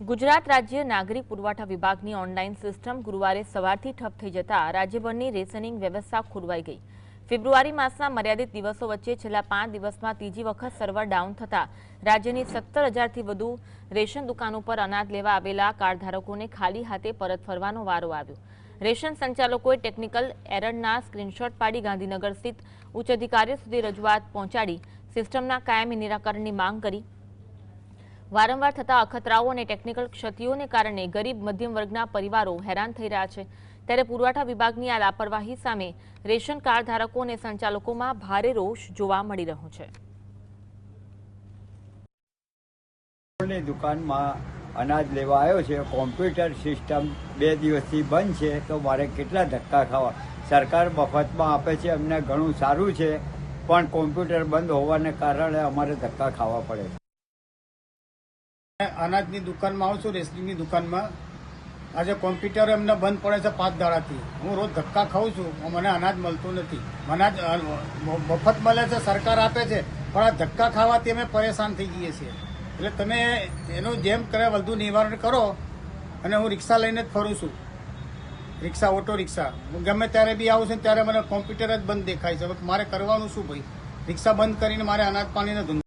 ગુજરાત રાજ્ય નાગરિક પુરવઠા વિભાગની ઓનલાઈન સિસ્ટમ ગુરુવારે સવારથી ઠપ થઈ જતા રાજ્યભરની રેશનિંગ વ્યવસ્થા ખોરવાઈ ગઈ। ફેબ્રુઆરી માસના મર્યાદિત દિવસો વચ્ચે છેલ્લા 5 દિવસમાં ત્રીજી વખત સર્વર ડાઉન થતા રાજ્યની 17,000થી વધુ રેશન દુકાનો પર અનાજ લેવા આવેલા કાર્ડધારકોને ખાલી હાથે પરત ફરવાનો વારો આવ્યો। રેશન સંચાલકોએ ટેકનિકલ એરરના સ્ક્રીનશોટ પાડી ગાંધીનગર સ્થિત ઉચ્ચ અધિકારીઓ સુધી રજૂઆત પહોંચાડી સિસ્ટમના કાયમી નિરાકરણની માંગ કરી। વારંવાર થતા અખતરાઓ અને ટેકનિકલ ક્ષતિઓને કારણે ગરીબ મધ્યમ વર્ગના પરિવારો હેરાન થઈ રહ્યા છે। ત્યારે પુરવઠા વિભાગની આ લાપરવાહી સામે રેશન કાર્ડ ધારકો અને સંચાલકોમાં ભારે રોષ જોવા મળી રહ્યો છે। દુકાનમાં અનાજ લેવા આવ્યો છે, કોમ્પ્યુટર સિસ્ટમ 2 દિવસથી બંધ છે, તો મારે કેટલા ધક્કા ખાવા। સરકાર મફતમાં આપે છે, અમને ઘણું સારું છે, પણ કોમ્પ્યુટર બંધ હોવાને કારણે અમારે ધક્કા ખાવા પડે છે। અનાજની દુકાનમાં આવું છું, રેશનિંગની દુકાનમાં આજે કોમ્પ્યુટર એમને બંધ પડે છે 5 દાડાથી। હું રોજ ધક્કા ખાઉં છું, મને અનાજ મળતું નથી। અનાજ મફત મળે છે, સરકાર આપે છે, પણ આ ધક્કા ખાવાથી અમે પરેશાન થઈ જઈએ છીએ। એટલે તમે એનું જેમ કરે વધુ નિવારણ કરો। અને હું રિક્ષા લઈને જ ફરું છું, રિક્ષા, ઓટો રિક્ષા। હું ગમે ત્યારે બી આવું છું ત્યારે મને કોમ્પ્યુટર જ બંધ દેખાય છે। હવે મારે કરવાનું શું ભાઈ? રિક્ષા બંધ કરીને મારે અનાજ પાણીનો ધંધો